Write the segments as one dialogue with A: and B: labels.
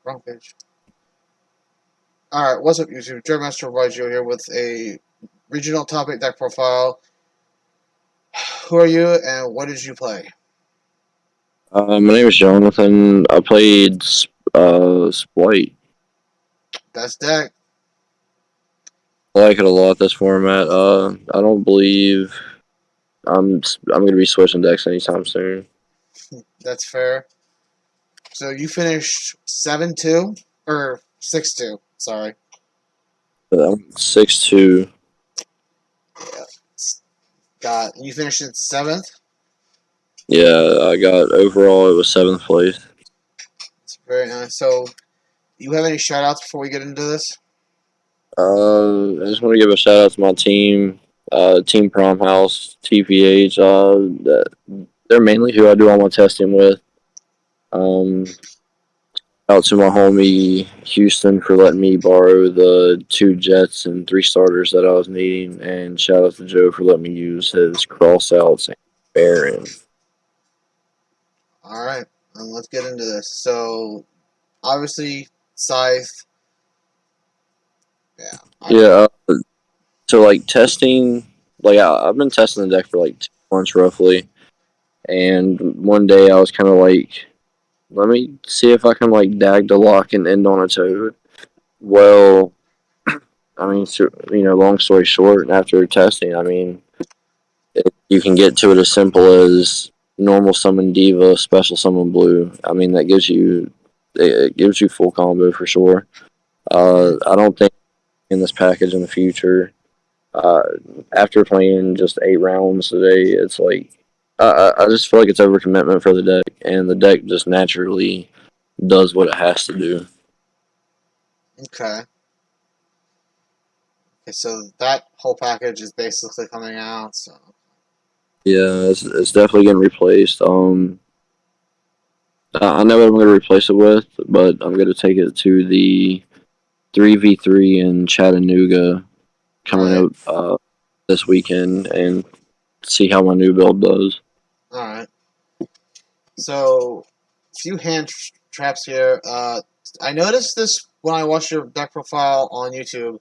A: Wrong page. Alright, what's up, YouTube? Master Yugioh here with a regional topic deck profile. Who are you and what did you play?
B: My name is Jonathon. I played Spright.
A: Best deck.
B: I like it a lot, this format. I don't believe I'm gonna be switching decks anytime soon.
A: That's fair. So you finished 7-2? Or 6-2, sorry.
B: But I'm 6'2".
A: Yeah. You finished in 7th?
B: Yeah, I got overall it was 7th place.
A: That's very nice. So, you have any shout outs before we get into this?
B: I just want to give a shout out to my team, Team Prom House, TPH. They're mainly who I do all my testing with. Um, Out to my homie Houston for letting me borrow the 2 Jets and 3 starters that I was needing, and shout out to Joe for letting me use his crossouts and Baron.
A: Alright, let's get into this. So, obviously, Scythe. Yeah.
B: Yeah, so like testing, I've been testing the deck for like 2 months roughly, and one day I was kind of like, let me see if I can like dag the lock and end on a toad. Well, I mean, long story short, after testing, I mean, you can get to it as simple as normal summon diva, special summon blue. I mean that gives you full combo for sure. I don't think in this package in the future. Uh, After playing just 8 rounds today, it's like I just feel like it's overcommitment for the deck, and the deck just naturally does what it has to do.
A: Okay. Okay, so that whole package is basically coming out. So
B: Yeah, it's definitely getting replaced. I know what I'm going to replace it with, but I'm going to take it to the 3v3 in Chattanooga coming
A: right,
B: up this weekend and see how my new build does.
A: all right. So a few traps here. I noticed this when I watched your deck profile on YouTube.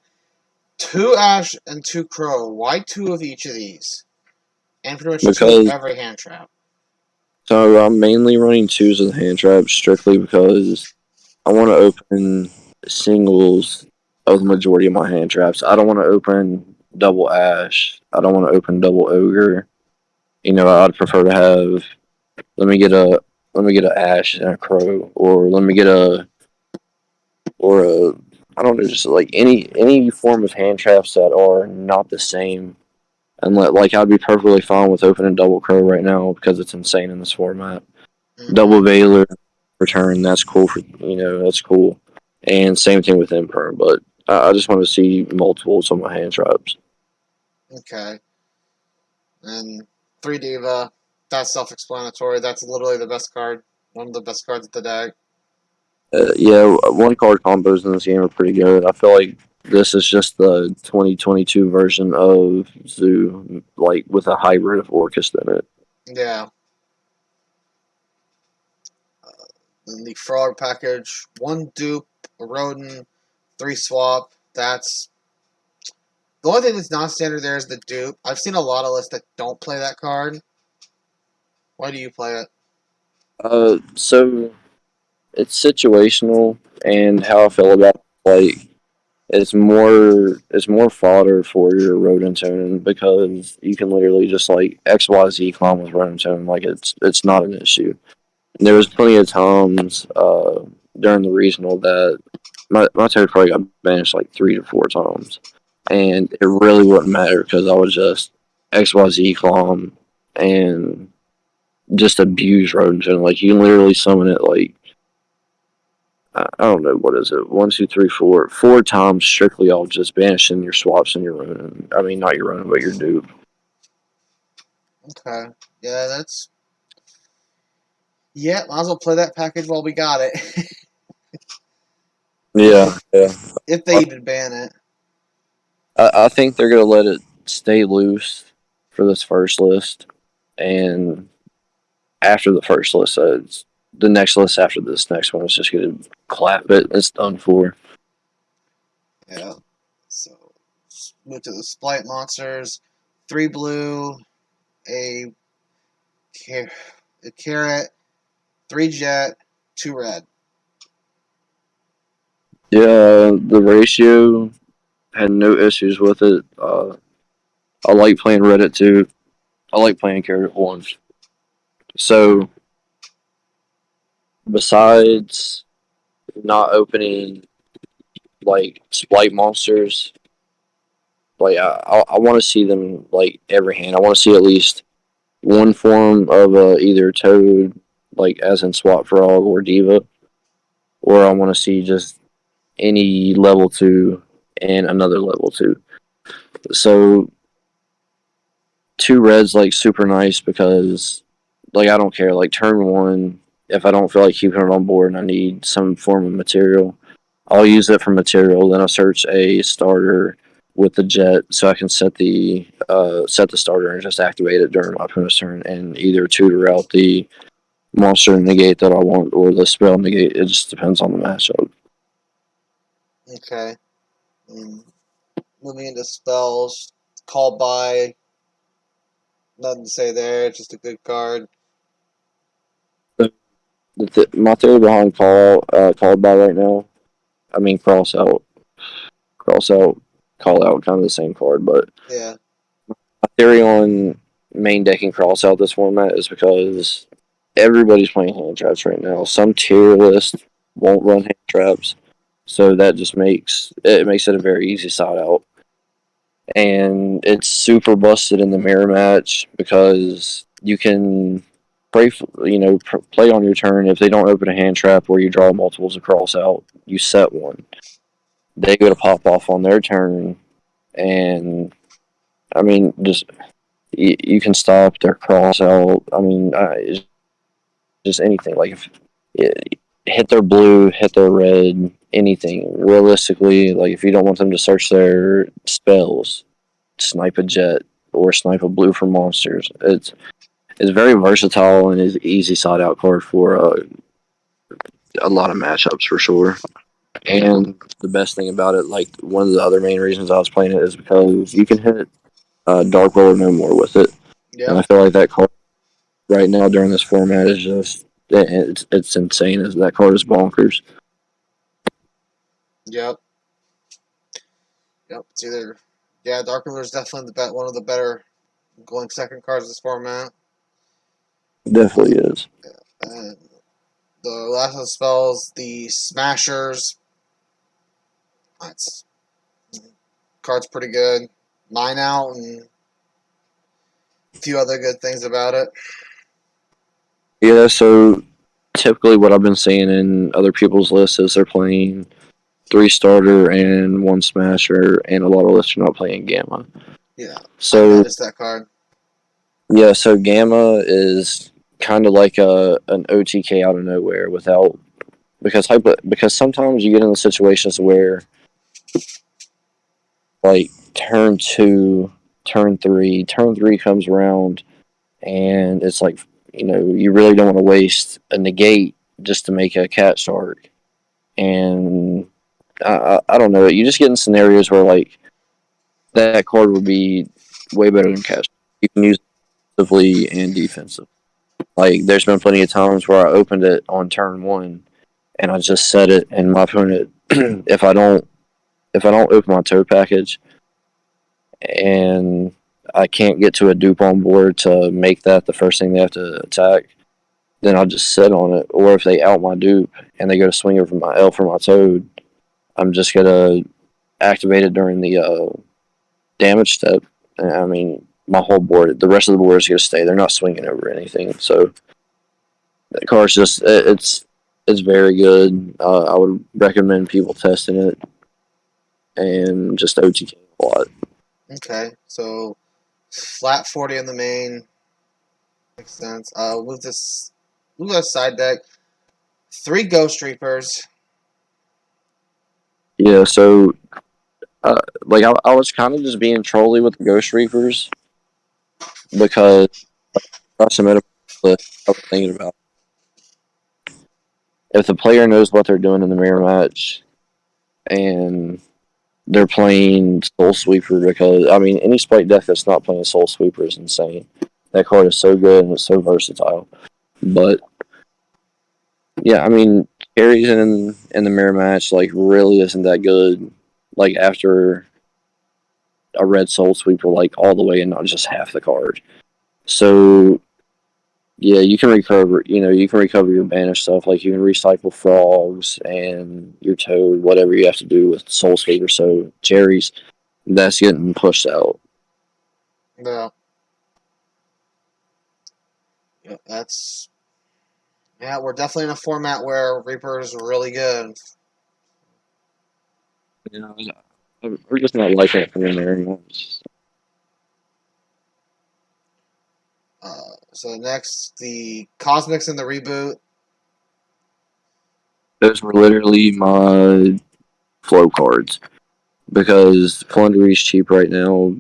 A: 2 Ash and 2 Crow. Why 2 of each of these? And pretty much 2 of
B: Because
A: every hand trap.
B: so I'm mainly running 2s of the hand traps strictly because I want to open singles of the majority of my hand traps. I don't want to open double Ash. I don't want to open double Ogre. I'd prefer to have let me get a let me get a Ash and a Crow, or let me get a I don't know, just like any form of hand traps that are not the same. And I'd be perfectly fine with opening double Crow right now because it's insane in this format.
A: Mm-hmm.
B: Double Veiler return, that's cool that's cool. And same thing with Emperor, but I just want to see multiples on my hand traps.
A: Okay. And 3 Diva. That's self-explanatory. That's literally the best card. One of the best cards of the deck.
B: Yeah, 1 card combos in this game are pretty good. I feel like this is just the 2022 version of Zoo, like with a hybrid of Orcust in it.
A: Yeah. And the Frog package. 1 dupe, a Rodent, 3 swap. That's the only thing that's not standard there is the dupe. I've seen a lot of lists that don't play that card. Why do you play it?
B: So it's situational, and how I feel about like it's more fodder for your rodent tone because you can literally just like XYZ climb with rodent tone, like it's not an issue. And there was plenty of times during the regional that my toad probably got banished like 3 to 4 times, and it really wouldn't matter because I was just XYZ climb and just abuse rodent tone. Like you can literally summon it like I don't know, what is it? One, two, three, four. 4 times strictly all just banishing your swaps and your Ronin. I mean, not your Ronin, but your dupe.
A: Okay. Yeah, that's. Yeah, might as well play that package while we got it.
B: Yeah, yeah.
A: If they even ban it.
B: I think they're gonna let it stay loose for this first list, and after the first list, the next list after this next one is just gonna clap it. It's done for.
A: Yeah. So move to the Splight monsters. 3 blue, a, a carrot, 3 jet, 2 red.
B: Yeah, the ratio had no issues with it. I like playing Reddit too. I like playing carrot ones. So besides not opening like Splight monsters, like I want to see them like every hand. I want to see at least one form of either Toad, like as in Swap Frog or Diva, or I want to see just any level 2 and another level 2. So 2 reds like super nice because like I don't care. Like turn 1, if I don't feel like keeping it on board and I need some form of material, I'll use it for material. Then I'll search a starter with the jet so I can set the starter and just activate it during my opponent's turn and either tutor out the monster negate that I want or the spell negate. It just depends on the matchup.
A: Okay. And moving into spells. Call by. Nothing to say there. Just a good card.
B: My theory behind call by right now, I mean cross out, call out, kind of the same card, but
A: Yeah.
B: my theory on main decking cross out this format is because everybody's playing hand traps right now. Some tier list won't run hand traps, so that just makes it a very easy side out. And it's super busted in the mirror match because you can play on your turn. If they don't open a hand trap where you draw multiples across out, you set one. They go to pop off on their turn, and I mean, just you can stop their cross out. I mean, it's just anything. Like if it, hit their blue, hit their red, anything. Realistically, like if you don't want them to search their spells, snipe a jet or snipe a blue for monsters. It's very versatile and is easy side out card for a lot of matchups for sure. And the best thing about it, like one of the other main reasons I was playing it is because you can hit Dark Roller no more with it, and
A: Yep.
B: I feel like that card right now during this format is just it's insane. As that card is bonkers.
A: Yep. Yep. It's either. Yeah, Dark Ruler is definitely one of the better going second cards of this format.
B: Definitely is.
A: And the last of the spells, the Smashers. That's card's pretty good. 9 out and a few other good things about it.
B: Yeah. So typically, what I've been seeing in other people's lists is they're playing 3 starter and 1 smasher, and a lot of lists are not playing gamma.
A: Yeah, I
B: So
A: noticed that card.
B: yeah, so gamma is kind of like an OTK out of nowhere without because sometimes you get in situations where like turn three comes around and it's like you really don't want to waste a negate just to make a cat shark, and I don't know, you just get in scenarios where like that card would be way better than cat. You can use it offensively and defensive. Like there's been plenty of times where I opened it on turn 1 and I just set it, and my opponent if I don't open my toad package and I can't get to a dupe on board to make that the first thing they have to attack, then I'll just sit on it. Or if they out my dupe and they go to swing over my elf or my toad, I'm just gonna activate it during the damage step. I mean, my whole board, the rest of the board is gonna stay. They're not swinging over anything. So the card's just it's very good. I would recommend people testing it and just OTK a lot.
A: Okay, so flat 40 in the main. Makes sense. Move this side deck. 3 Ghost Reapers.
B: Yeah, so like I was kind of just being trolly with the Ghost Reapers because I submitted a list I was thinking about. if the player knows what they're doing in the mirror match and they're playing Soul Sweeper, because I mean any Sprite deck that's not playing Soul Sweeper is insane. That card is so good and it's so versatile. But yeah, I mean carries in the mirror match like really isn't that good. Like after a red Soul Sweeper, like all the way and not just half the card. So yeah, you can recover. You know, you can recover your banished stuff. Like you can recycle frogs and your toad, whatever you have to do with Soul Sweeper. So cherries, that's getting pushed out.
A: Yeah. Yeah, that's yeah. We're definitely in a format where Reaper is really good.
B: You know, we're just not liking it from the mirror match.
A: So next, the Cosmics in the reboot.
B: Those were literally my flow cards because Flundery's cheap right now.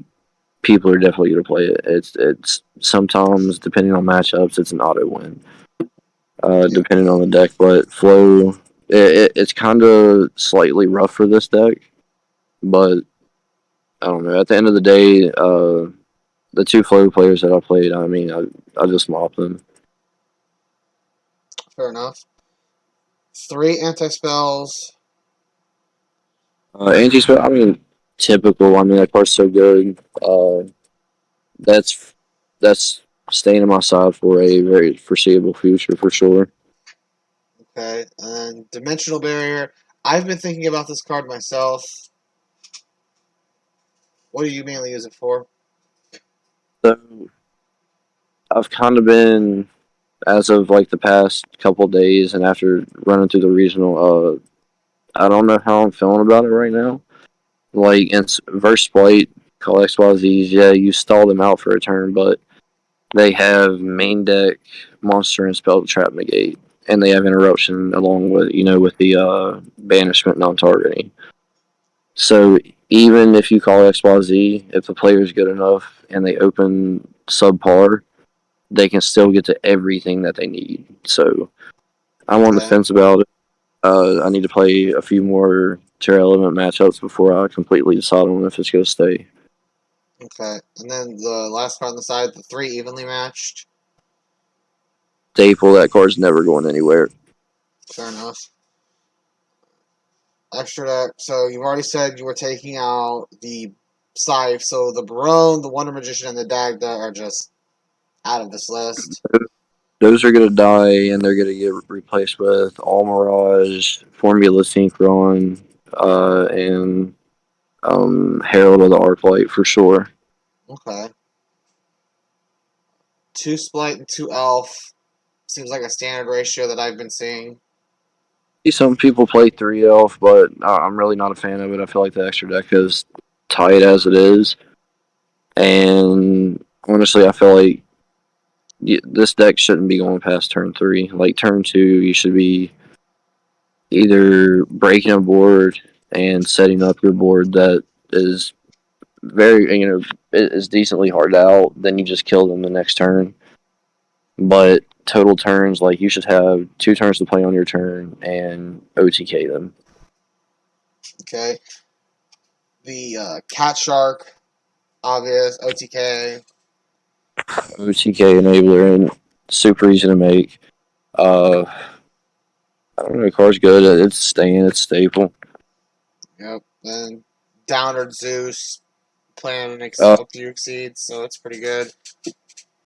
B: People are definitely gonna play it. It's sometimes depending on matchups, it's an auto win.
A: Yeah.
B: Depending on the deck, but flow it's kind of slightly rough for this deck, but I don't know. At the end of the day, the two flow players that I played, I mean, I just mopped them.
A: Fair enough. Three anti spells.
B: Anti spell, I mean, typical. I mean, that card's so good. That's that's staying on my side for a very foreseeable future for sure.
A: Okay, and Dimensional Barrier. I've been thinking about this card myself. What do you mainly use it for?
B: So I've kind of been as of like the past couple days, and after running through the regional, I don't know how I'm feeling about it right now. Like in verse Spright, call XYZs, yeah, you stall them out for a turn, but they have main deck monster and spell trap negate, and they have interruption along with with the banishment non-targeting. So even if you call XYZ, if the player is good enough and they open subpar, they can still get to everything that they need. So I'm on the
A: Okay,
B: fence about it. I need to play a few more Terra Element matchups before I completely decide on if it's going to stay.
A: okay. And then the last card on the side, the three evenly matched.
B: Staple, that card's never going anywhere.
A: Fair enough. Extra deck. So you've already said you were taking out the Scythe. So the Barone, the Wonder Magician, and the Dagda are just out of this list.
B: Those are going to die, and they're going to get replaced with All Mirage, Formula Synchron, and Herald of the Arclight for sure.
A: Okay. Two Splight and two Elf. Seems like a standard ratio that I've been seeing.
B: Some people play 3 elf, but I'm really not a fan of it. I feel like the extra deck is tight as it is, and honestly, I feel like this deck shouldn't be going past turn 3. Like turn 2, you should be either breaking a board and setting up your board that is very is decently hard out. Then you just kill them the next turn. But total turns, like you should have 2 turns to play on your turn and OTK them.
A: Okay. The Cat Shark, obvious. OTK.
B: OTK enabler and super easy to make. Uh, I don't know, the card's good. It's staying. It's staple.
A: Yep. Then Downer Zeus. Plan
B: Uh,
A: up to exceed, so it's pretty good.